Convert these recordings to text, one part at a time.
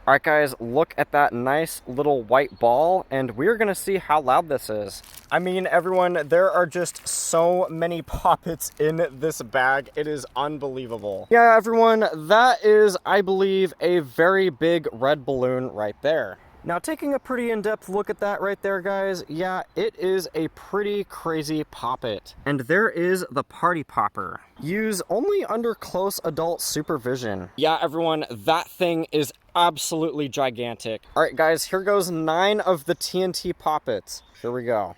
All right, guys, look at that nice little white ball, and we're gonna see how loud this is. I mean, everyone, there are just so many poppets in this bag. It is unbelievable. Yeah, everyone, that is, I believe, a very big red balloon right there. Now, taking a pretty in-depth look at that right there, guys, yeah, it is a pretty crazy poppet. And there is the party popper. Use only under close adult supervision. Yeah, everyone, that thing is absolutely gigantic. All right, guys, here goes 9 of the TNT poppets. Here we go.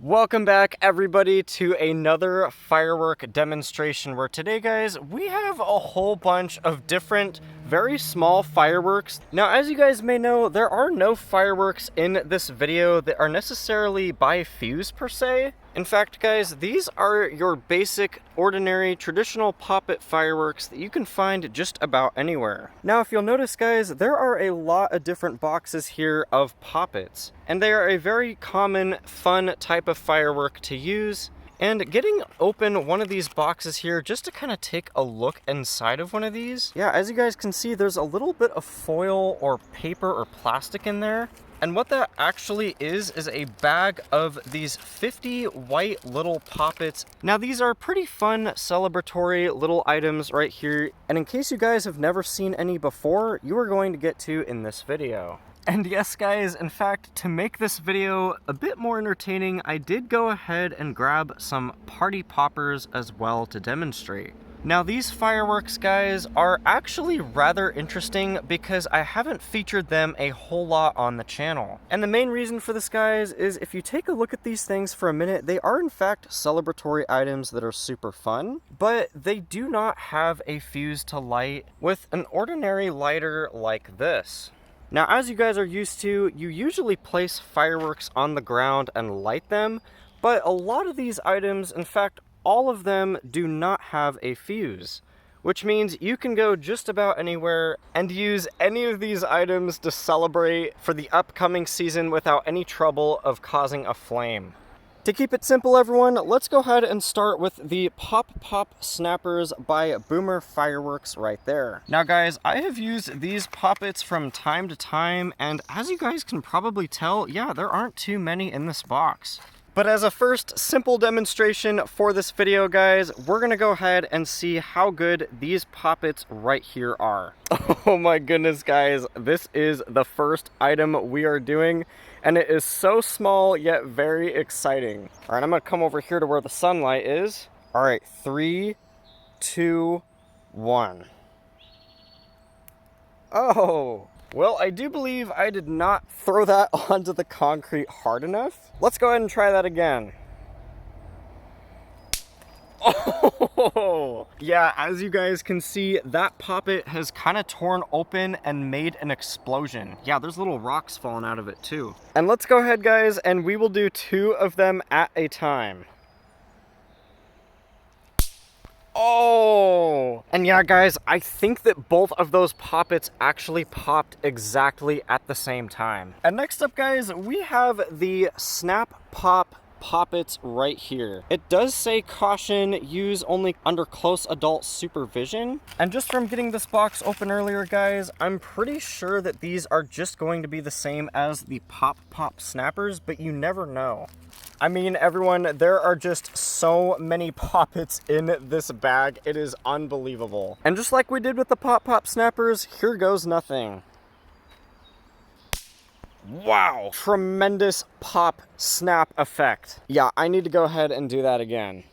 Welcome back, everybody, to another firework demonstration where today, guys, we have a whole bunch of different very small fireworks. Now, as you guys may know, there are no fireworks in this video that are necessarily by fuse per se. In fact, guys, these are your basic, ordinary, traditional poppet fireworks that you can find just about anywhere. Now, if you'll notice, guys, there are a lot of different boxes here of poppets, and they are a very common, fun type of firework to use. And getting open one of these boxes here just to kind of take a look inside of one of these. Yeah, as you guys can see, there's a little bit of foil or paper or plastic in there. And what that actually is a bag of these 50 white little poppets. Now, these are pretty fun celebratory little items right here. And in case you guys have never seen any before, you are going to get to in this video. And yes, guys, in fact, to make this video a bit more entertaining, I did go ahead and grab some party poppers as well to demonstrate. Now, these fireworks, guys, are actually rather interesting because I haven't featured them a whole lot on the channel. And the main reason for this, guys, is if you take a look at these things for a minute, they are in fact celebratory items that are super fun, but they do not have a fuse to light with an ordinary lighter like this. Now, as you guys are used to, you usually place fireworks on the ground and light them, but a lot of these items, in fact, all of them do not have a fuse, which means you can go just about anywhere and use any of these items to celebrate for the upcoming season without any trouble of causing a flame. To keep it simple, everyone, let's go ahead and start with the Pop Pop Snappers by Boomer Fireworks right there. Now, guys, I have used these poppets from time to time, and as you guys can probably tell, yeah, there aren't too many in this box. But as a first simple demonstration for this video, guys, we're gonna go ahead and see how good these poppets right here are. Oh my goodness, guys, this is the first item we are doing, and it is so small yet very exciting. All right, I'm gonna come over here to where the sunlight is. All right, 3, 2, 1. Oh. Well, I do believe I did not throw that onto the concrete hard enough. Let's go ahead and try that again. Oh, yeah, as you guys can see, that poppet has kind of torn open and made an explosion. Yeah, there's little rocks falling out of it too. And let's go ahead, guys, and we will do 2 of them at a time. Oh! And yeah, guys, I think that both of those poppets actually popped exactly at the same time. And next up, guys, we have the Snap Pop poppets right here. It does say caution, use only under close adult supervision. And just from getting this box open earlier, guys, I'm pretty sure that these are just going to be the same as the Pop Pop Snappers, but you never know. I mean, everyone, there are just so many poppets in this bag. It is unbelievable. And just like we did with the Pop Pop Snappers, here goes nothing. Wow, tremendous pop snap effect. Yeah, I need to go ahead and do that again.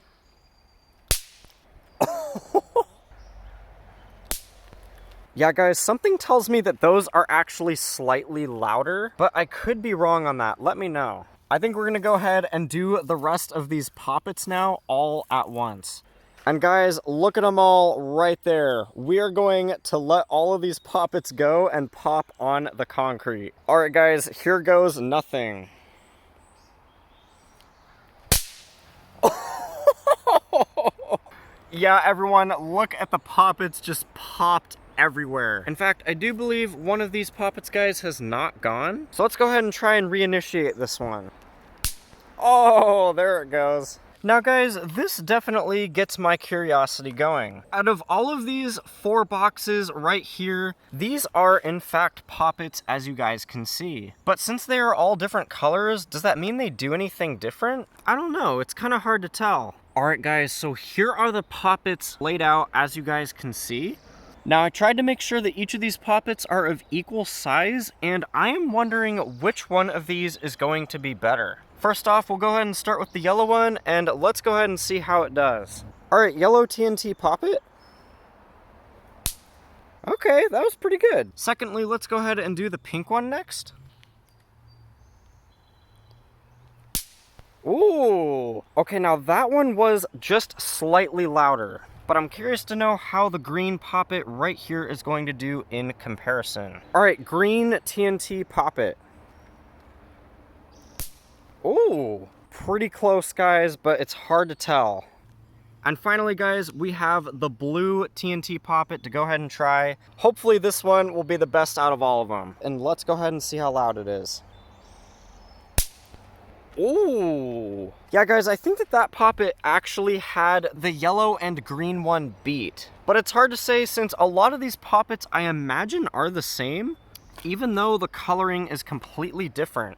Yeah, guys, something tells me that those are actually slightly louder, but I could be wrong on that. Let me know. I think we're gonna go ahead and do the rest of these poppets now all at once. And guys, look at them all right there. We are going to let all of these poppets go and pop on the concrete. All right, guys, here goes nothing. Yeah, everyone, look at the poppets just popped everywhere. In fact, I do believe one of these poppets, guys, has not gone. So let's go ahead and try and reinitiate this one. Oh, there it goes. Now guys, this definitely gets my curiosity going. Out of all of these 4 boxes right here, these are in fact poppets, as you guys can see. But since they are all different colors, does that mean they do anything different? I don't know, it's kind of hard to tell. Alright guys, so here are the poppets laid out as you guys can see. Now I tried to make sure that each of these poppets are of equal size, and I am wondering which one of these is going to be better. First off, we'll go ahead and start with the yellow one, and let's go ahead and see how it does. Alright, yellow TNT poppet. Okay, that was pretty good. Secondly, let's go ahead and do the pink one next. Ooh! Okay, now that one was just slightly louder, but I'm curious to know how the green poppet right here is going to do in comparison. Alright, green TNT poppet. Ooh, pretty close guys, but it's hard to tell. And finally guys, we have the blue TNT poppet to go ahead and try. Hopefully this one will be the best out of all of them. And let's go ahead and see how loud it is. Ooh. Yeah guys, I think that poppet actually had the yellow and green one beat. But it's hard to say since a lot of these poppets I imagine are the same, even though the coloring is completely different.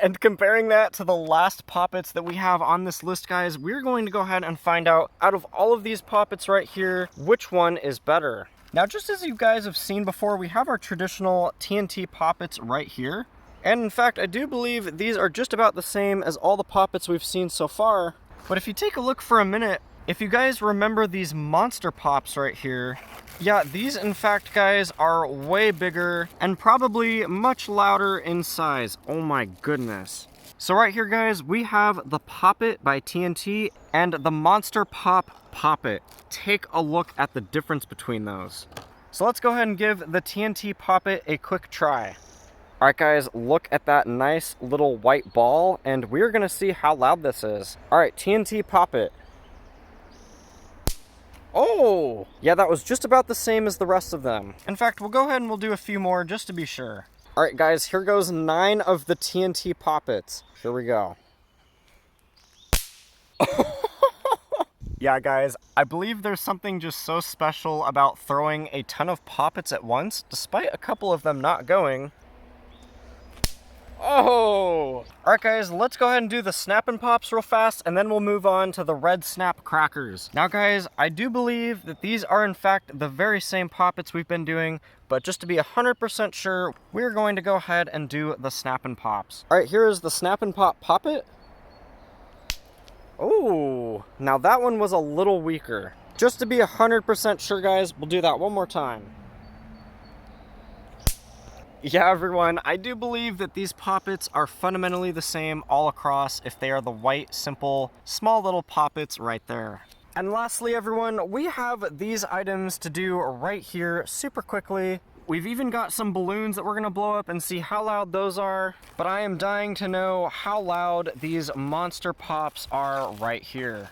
And comparing that to the last poppets that we have on this list, guys, we're going to go ahead and find out of all of these poppets right here, which one is better. Now, just as you guys have seen before, we have our traditional TNT poppets right here. And in fact, I do believe these are just about the same as all the poppets we've seen so far. But if you take a look for a minute, if you guys remember these monster pops right here, yeah, these in fact, guys, are way bigger and probably much louder in size. Oh my goodness. So right here, guys, we have the Poppet by TNT and the Monster Pop Poppet. Take a look at the difference between those. So let's go ahead and give the TNT Poppet a quick try. Alright guys, look at that nice little white ball, and we're gonna see how loud this is. Alright, TNT Poppet. Oh! Yeah, that was just about the same as the rest of them. In fact, we'll go ahead and we'll do a few more just to be sure. Alright guys, here goes 9 of the TNT Poppets. Here we go. Yeah guys, I believe there's something just so special about throwing a ton of poppets at once, despite a couple of them not going. Oh! Alright guys, let's go ahead and do the Snappin' Pops real fast, and then we'll move on to the Red Snap Crackers. Now guys, I do believe that these are in fact the very same poppets we've been doing, but just to be 100% sure, we're going to go ahead and do the Snappin' Pops. Alright, here is the Snappin' Pop Poppet. Oh, now that one was a little weaker. Just to be 100% sure guys, we'll do that one more time. Yeah, everyone, I do believe that these poppets are fundamentally the same all across if they are the white, simple, small little poppets right there. And lastly, everyone, we have these items to do right here super quickly. We've even got some balloons that we're gonna blow up and see how loud those are, but I am dying to know how loud these monster pops are right here.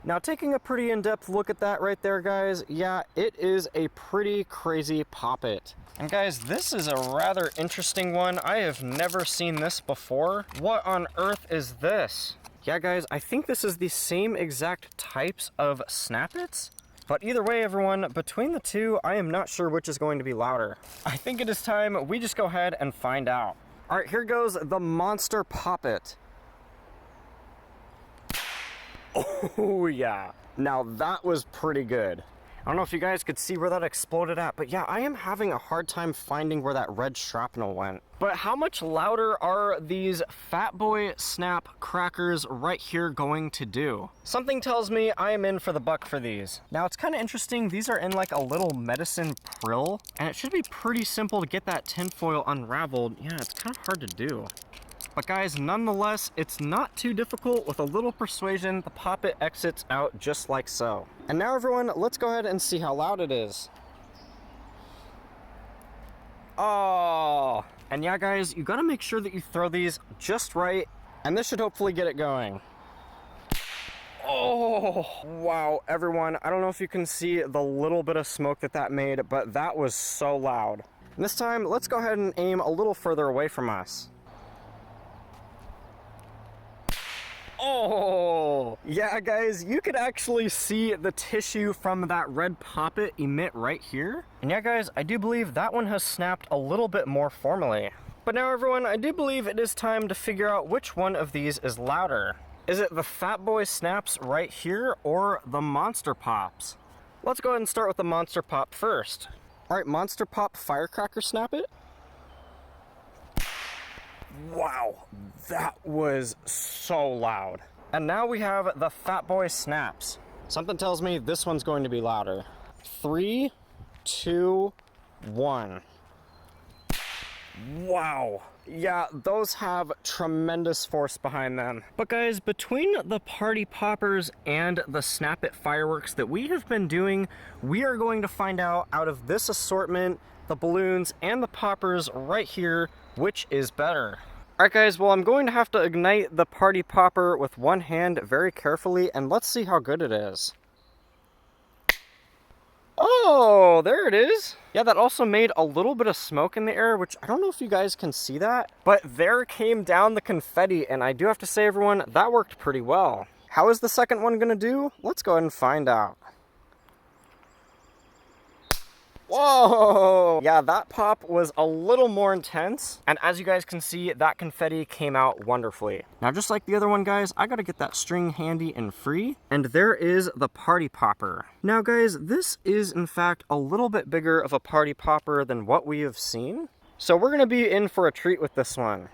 Now, taking a pretty in-depth look at that right there, guys, yeah, it is a pretty crazy poppet. And guys, this is a rather interesting one. I have never seen this before. What on earth is this? Yeah, guys, I think this is the same exact types of Snappets. But either way, everyone, between the two, I am not sure which is going to be louder. I think it is time we just go ahead and find out. All right, here goes the Monster Poppet. Oh, yeah. Now that was pretty good. I don't know if you guys could see where that exploded at, but yeah, I am having a hard time finding where that red shrapnel went. But how much louder are these Fat Boy Snap Crackers right here going to do? Something tells me I am in for the buck for these. Now, it's kind of interesting. These are in like a little medicine prill, and it should be pretty simple to get that tinfoil unraveled. Yeah, it's kind of hard to do. But guys, nonetheless, it's not too difficult. With a little persuasion, the poppet exits out just like so. And now, everyone, let's go ahead and see how loud it is. Oh, and yeah, guys, you gotta make sure that you throw these just right, and this should hopefully get it going. Oh, wow, everyone, I don't know if you can see the little bit of smoke that made, but that was so loud. And this time, let's go ahead and aim a little further away from us. Oh, yeah, guys, you could actually see the tissue from that red poppet emit right here. And yeah, guys, I do believe that one has snapped a little bit more formally. But now, everyone, I do believe it is time to figure out which one of these is louder. Is it the Fat Boy snaps right here or the Monster Pops? Let's go ahead and start with the Monster Pop first. All right, Monster Pop Firecracker snap it. Wow, that was so loud. And now we have the Fat Boy snaps. Something tells me this one's going to be louder. 3, 2, 1. Wow. Yeah, those have tremendous force behind them. But guys, between the party poppers and the Snap It fireworks that we have been doing, we are going to find out of this assortment, the balloons and the poppers right here, which is better. Alright guys, well, I'm going to have to ignite the party popper with one hand very carefully, and let's see how good it is. Oh, there it is. Yeah, that also made a little bit of smoke in the air, which I don't know if you guys can see that, but there came down the confetti, and I do have to say, everyone, that worked pretty well. How is the second one gonna do? Let's go ahead and find out. Whoa! Yeah, that pop was a little more intense, and as you guys can see, that confetti came out wonderfully. Now, just like the other one, guys, I gotta get that string handy and free, and there is the party popper. Now, guys, this is, in fact, a little bit bigger of a party popper than what we have seen, so we're gonna be in for a treat with this one.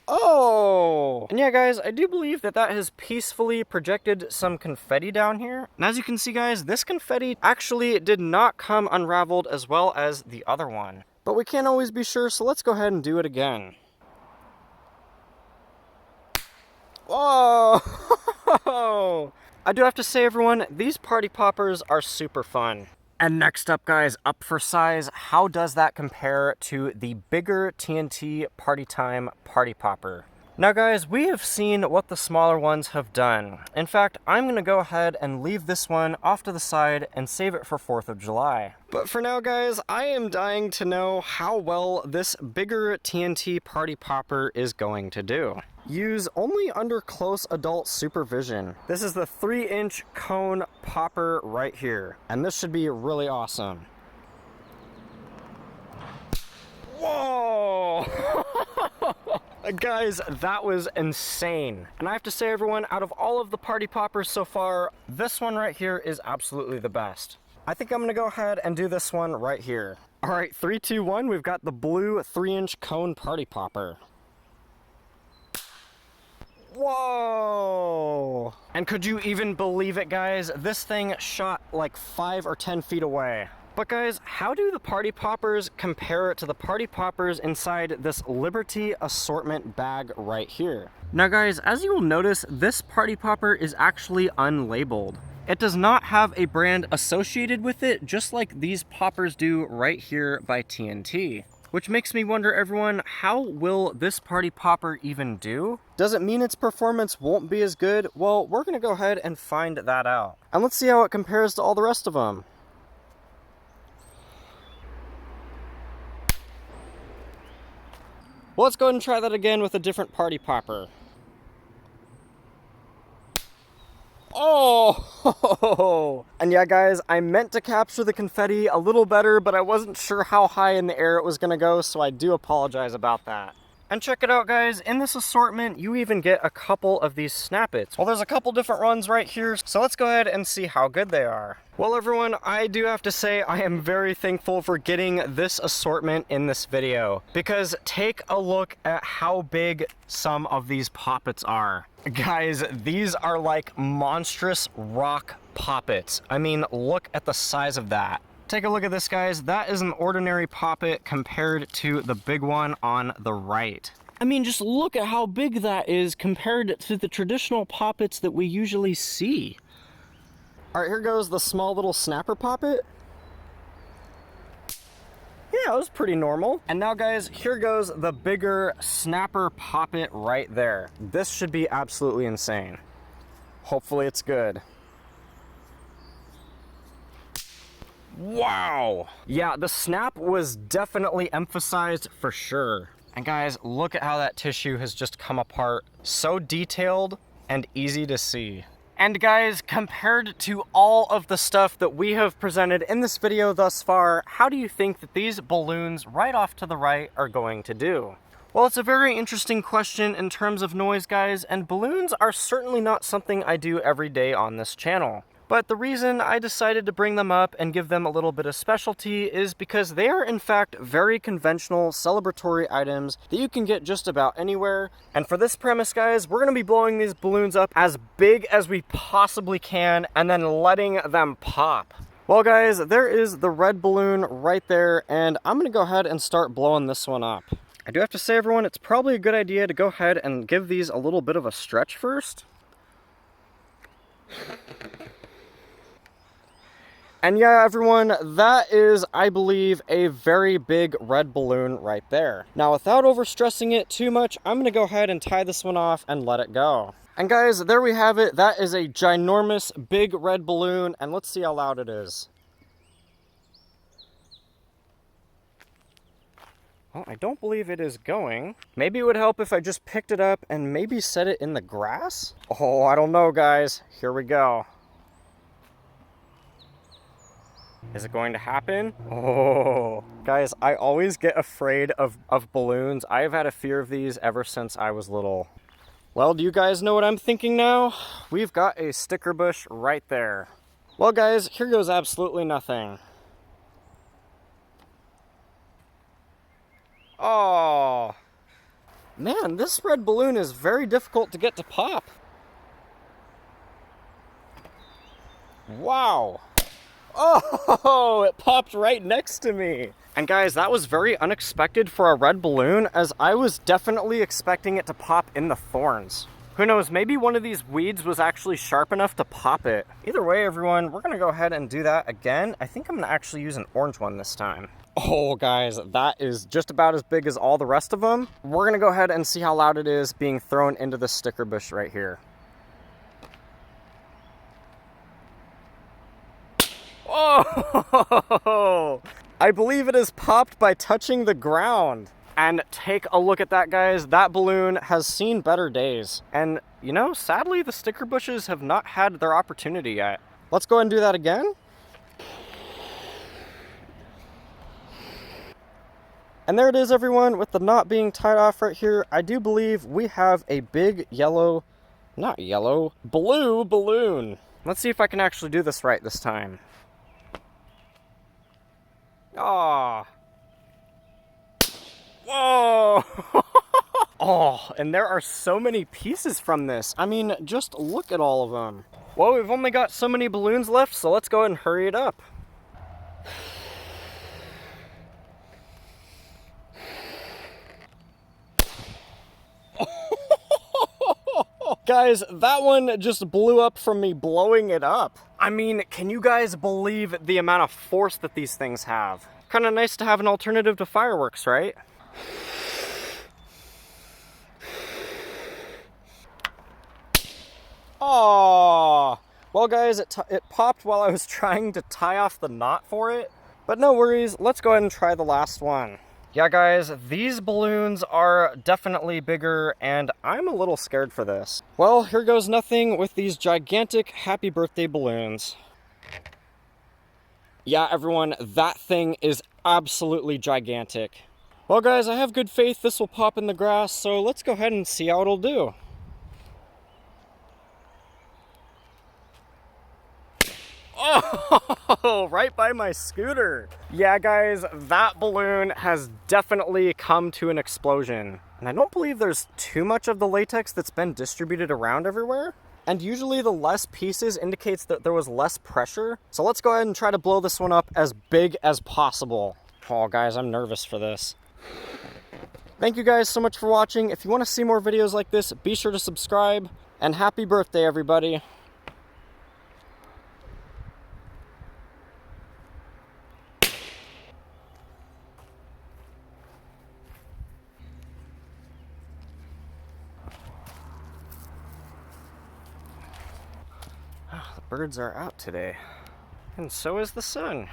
Oh! And yeah, guys, I do believe that has peacefully projected some confetti down here. And as you can see, guys, this confetti actually did not come unraveled as well as the other one. But we can't always be sure, so let's go ahead and do it again. Whoa! I do have to say, everyone, these party poppers are super fun. And next up, guys, up for size, how does that compare to the bigger TNT Party Time Party Popper? Now, guys, we have seen what the smaller ones have done. In fact, I'm going to go ahead and leave this one off to the side and save it for 4th of July. But for now, guys, I am dying to know how well this bigger TNT Party Popper is going to do. Use only under close adult supervision. This is the 3-inch cone popper right here, and this should be really awesome. Whoa! Guys, that was insane. And I have to say, everyone, out of all of the party poppers so far, this one right here is absolutely the best. I think I'm gonna go ahead and do this one right here. All right, 3, 2, 1, we've got the blue 3-inch cone party popper. Whoa! And could you even believe it, guys? This thing shot like 5 or 10 feet away. But guys, how do the party poppers compare to the party poppers inside this Liberty assortment bag right here? Now guys, as you will notice, this party popper is actually unlabeled. It does not have a brand associated with it, just like these poppers do right here by TNT. Which makes me wonder, everyone, how will this party popper even do? Does it mean its performance won't be as good? Well, we're gonna go ahead and find that out. And let's see how it compares to all the rest of them. Well, let's go ahead and try that again with a different party popper. Oh! And yeah, guys, I meant to capture the confetti a little better, but I wasn't sure how high in the air it was gonna go, so I do apologize about that. And check it out, guys, in this assortment, you even get a couple of these Snap-Its. Well, there's a couple different ones right here, so let's go ahead and see how good they are. Well, everyone, I do have to say I am very thankful for getting this assortment in this video, because take a look at how big some of these poppets are. Guys, these are like monstrous rock poppets. I mean, look at the size of that. Take a look at this, guys. That is an ordinary poppet compared to the big one on the right. I mean, just look at how big that is compared to the traditional poppets that we usually see. All right, here goes the small little snapper poppet. Yeah, it was pretty normal. And now, guys, here goes the bigger snapper poppet right there. This should be absolutely insane. Hopefully it's good. Wow. Yeah, the snap was definitely emphasized for sure. And guys, look at how that tissue has just come apart. So detailed and easy to see. And guys, compared to all of the stuff that we have presented in this video thus far, how do you think that these balloons right off to the right are going to do? Well, it's a very interesting question in terms of noise, guys, and balloons are certainly not something I do every day on this channel. But the reason I decided to bring them up and give them a little bit of specialty is because they are in fact very conventional celebratory items that you can get just about anywhere. And for this premise, guys, we're going to be blowing these balloons up as big as we possibly can and then letting them pop. Well, guys, there is the red balloon right there, and I'm going to go ahead and start blowing this one up. I do have to say, everyone, it's probably a good idea to go ahead and give these a little bit of a stretch first. And yeah, everyone, that is, I believe, a very big red balloon right there. Now, without overstressing it too much, I'm going to go ahead and tie this one off and let it go. And guys, there we have it. That is a ginormous, big red balloon, and let's see how loud it is. Well, I don't believe it is going. Maybe it would help if I just picked it up and maybe set it in the grass? Oh, I don't know, guys. Here we go. Is it going to happen? Oh, guys, I always get afraid of balloons. I have had a fear of these ever since I was little. Well, do you guys know what I'm thinking now? We've got a sticker bush right there. Well, guys, here goes absolutely nothing. Oh, man, this red balloon is very difficult to get to pop. Wow. Oh, it popped right next to me. And guys, that was very unexpected for a red balloon, as I was definitely expecting it to pop in the thorns. Who knows, maybe one of these weeds was actually sharp enough to pop it. Either way, everyone, we're gonna go ahead and do that again. I think I'm gonna actually use an orange one this time. Oh, guys, that is just about as big as all the rest of them. We're gonna go ahead and see how loud it is being thrown into the sticker bush right here. Oh, I believe it is popped by touching the ground. And take a look at that, guys. That balloon has seen better days. And, you know, sadly, the sticker bushes have not had their opportunity yet. Let's go ahead and do that again. And there it is, everyone, with the knot being tied off right here. I do believe we have a big yellow, not yellow, blue balloon. Let's see if I can actually do this right this time. Ah. Whoa! Oh, and there are so many pieces from this. I mean, just look at all of them. Well, we've only got so many balloons left, so let's go ahead and hurry it up. Guys, that one just blew up from me blowing it up. I mean, can you guys believe the amount of force that these things have? Kind of nice to have an alternative to fireworks, right? Oh, well, guys, it popped while I was trying to tie off the knot for it. But no worries, let's go ahead and try the last one. Yeah, guys, these balloons are definitely bigger, and I'm a little scared for this. Well, here goes nothing with these gigantic happy birthday balloons. Yeah, everyone, that thing is absolutely gigantic. Well, guys, I have good faith this will pop in the grass, so let's go ahead and see how it'll do. Oh, right by my scooter. Yeah, guys, that balloon has definitely come to an explosion. And I don't believe there's too much of the latex that's been distributed around everywhere. And usually the less pieces indicates that there was less pressure. So let's go ahead and try to blow this one up as big as possible. Oh, guys, I'm nervous for this. Thank you guys so much for watching. If you want to see more videos like this, be sure to subscribe. And happy birthday, everybody. The birds are out today, and so is the sun.